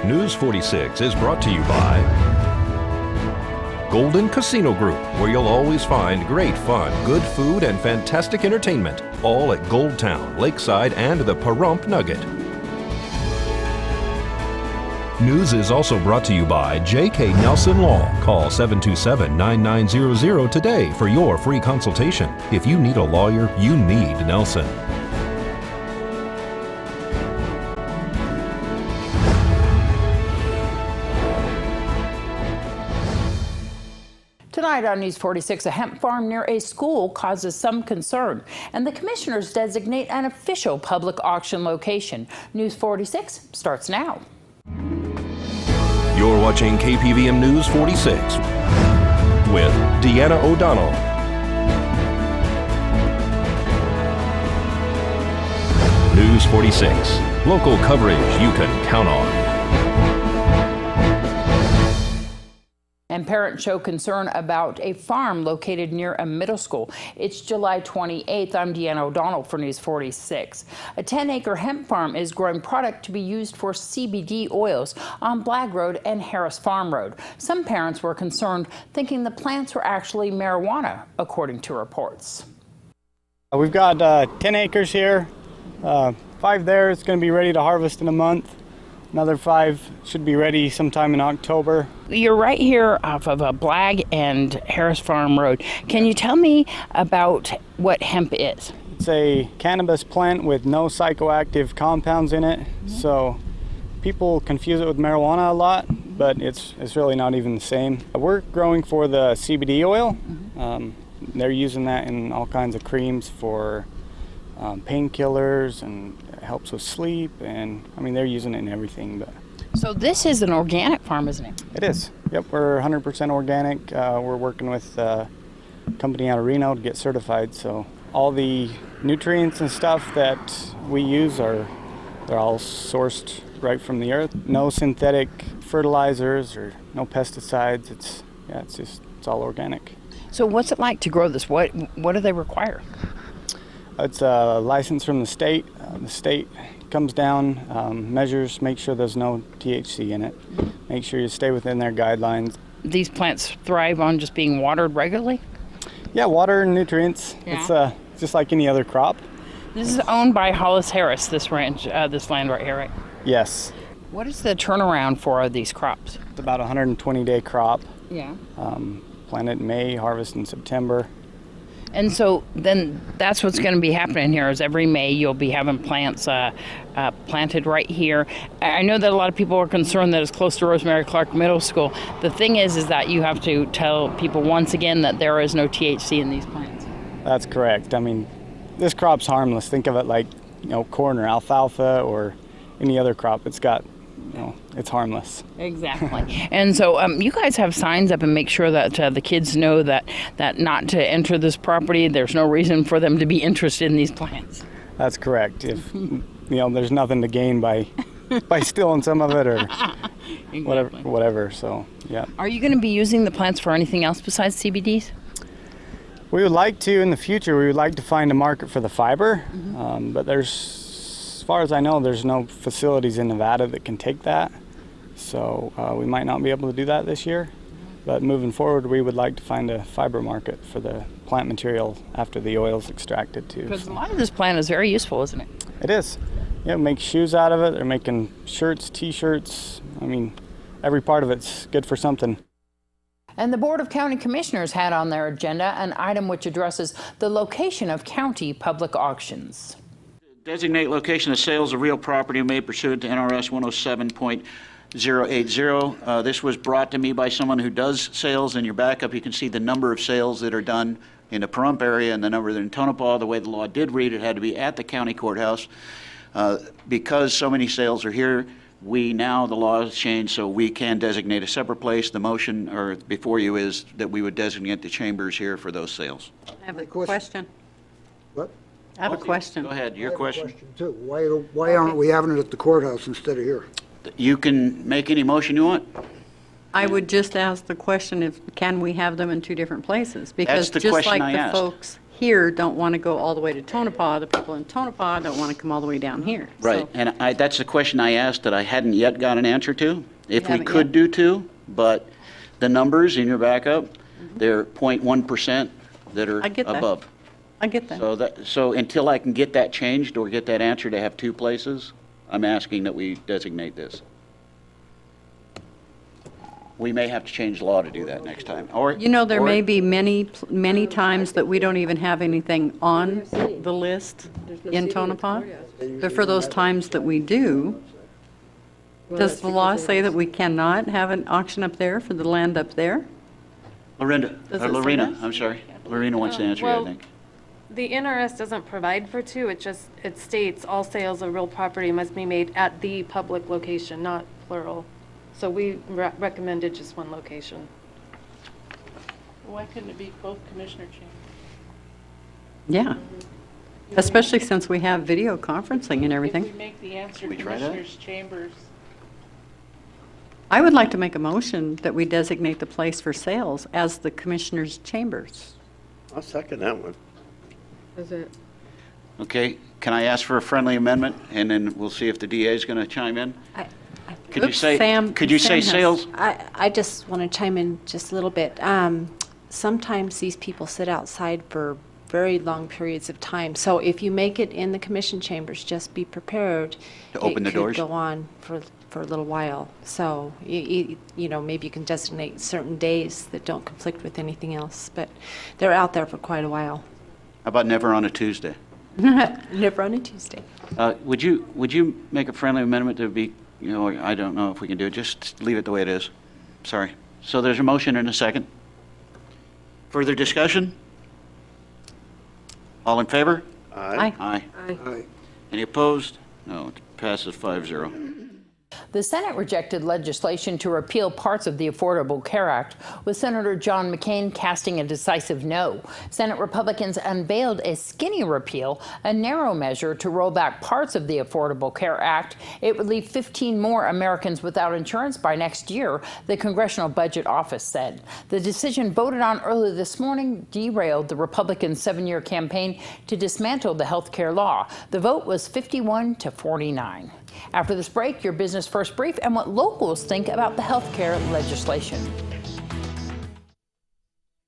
News 46 is brought to you by Golden Casino Group, where you'll always find great fun, good food, and fantastic entertainment, all at Gold Town, Lakeside, and the Pahrump Nugget. News is also brought to you by J.K. Nelson Law. Call 727-9900 today for your free consultation. If you need a lawyer, you need Nelson. Tonight on News 46, a hemp farm near a school causes some concern, and the commissioners designate an official public auction location. News 46 starts now. You're watching KPVM News 46 with Deanna O'Donnell. News 46, local coverage you can count on. And parents show concern about a farm located near a middle school. It's July 28th. I'm Deanna O'Donnell for News 46. A 10-acre hemp farm is growing product to be used for CBD oils on Blagg Road and Harris Farm Road. Some parents were concerned, thinking the plants were actually marijuana, according to reports. We've got 10 acres here, 5 there. It's going to be ready to harvest in a month. Another 5 should be ready sometime in October. You're right here off of Blagg and Harris Farm Road. Can you tell me about what hemp is? It's a cannabis plant with no psychoactive compounds in it. So people confuse it with marijuana a lot, but it's really not even the same. We're growing for the CBD oil. They're using that in all kinds of creams for painkillers, and it helps with sleep, and I mean they're using it in everything. But so this is an organic farm, isn't it? It is. Yep, we're 100% organic. We're working with a company out of Reno to get certified. So all the nutrients and stuff that we use they're all sourced right from the earth. No synthetic fertilizers or no pesticides. It's all organic. So what's it like to grow this? What do they require? It's a license from the state. The state comes down, measures, make sure there's no THC in it, make sure you stay within their guidelines. These plants thrive on just being watered regularly? Yeah, water and nutrients. Yeah. It's just like any other crop. This is owned by Hollis Harris, this ranch, this land right here, right? Yes. What is the turnaround for these crops? It's about a 120-day crop. Yeah. Planted in May, harvest in September. And so then that's what's going to be happening here is every May you'll be having plants planted right here. I know that a lot of people are concerned that it's close to Rosemary Clark Middle School. The thing is that you have to tell people once again that there is no THC in these plants. That's correct. I mean, this crop's harmless. Think of it like, corn or alfalfa or any other crop. It's got, it's harmless. Exactly. And so you guys have signs up and make sure that the kids know that not to enter this property. There's no reason for them to be interested in these plants. That's correct. If there's nothing to gain by stealing some of it or exactly. whatever. So yeah. Are you going to be using the plants for anything else besides CBDs? We would like to in the future. We would like to find a market for the fiber, but as far as I know, there's no facilities in Nevada that can take that. So we might not be able to do that this year. But moving forward, we would like to find a fiber market for the plant material after the oil's extracted too. Because a lot of this plant is very useful, isn't it? It is. Yeah, make shoes out of it. They're making shirts, T-shirts. I mean, every part of it's good for something. And the Board of County Commissioners had on their agenda an item which addresses the location of county public auctions. Designate location of sales of real property made pursuant to NRS 107.080. This was brought to me by someone who does sales. In your backup, you can see the number of sales that are done in the Pahrump area and the number that are in Tonopah. The way the law did read, it had to be at the county courthouse. Because so many sales are here, the law has changed, so we can designate a separate place. The motion before you is that we would designate the chambers here for those sales. I have a question. What? I have a question. Go ahead, your question. Too. Why aren't we having it at the courthouse instead of here? You can make any motion you want. I would just ask the question can we have them in 2 different places? Because That's the just question like I the asked. folks here don't want to go all the way to Tonopah, the people in Tonopah don't want to come all the way down here. Right, So- and that's the question I asked that I hadn't yet got an answer to. If we haven't could yet? do two, but the numbers in your backup, they're 0.1% that are I get that. above. I get that. So until I can get that changed or get that answer to have two places, I'm asking that we designate this. We may have to change the law to do that next time, or. You know, there or- may be many times that we don't even have anything on the list in Tonopah. But for those times that we do, does the law say that we cannot have an auction up there for the land up there? Lorinda, Does or it say Lorena, that? I'm sorry. Lorena wants to answer you, I Well, think. The NRS doesn't provide for two, it states all sales of real property must be made at the public location, not plural. So we recommended just one location. Why couldn't it be both commissioner chambers? Yeah. Especially since we have video conferencing and If we everything. make the answer We try that? commissioners chambers, I would like to make a motion that we designate the place for sales as the commissioners' chambers. I'll second that one. Okay, can I ask for a friendly amendment, and then we'll see if the DA is going to chime in? Could you Oops, say, Sam- could you say Sam has- sales? I just want to chime in just a little bit. Sometimes these people sit outside for very long periods of time. So if you make it in the commission chambers, just be prepared. To open the doors? It could go on for a little while. So, you know, maybe you can designate certain days that don't conflict with anything else. But they're out there for quite a while. How about never on a Tuesday? Never on a Tuesday. Would you make a friendly amendment to be, you know, I don't know if we can do it, just leave it the way it is. Sorry. So there's a motion and a second. Further discussion? All in favor? Aye. Aye. Aye. Any opposed? No, it passes 5-0. The Senate rejected legislation to repeal parts of the Affordable Care Act, with Senator John McCain casting a decisive no. Senate Republicans unveiled a skinny repeal, a narrow measure to roll back parts of the Affordable Care Act. It would leave 15 more Americans without insurance by next year, the Congressional Budget Office said. The decision voted on early this morning derailed the Republicans' 7-year campaign to dismantle the health care law. The vote was 51-49. After this break, your Business First Brief and what locals think about the health care legislation.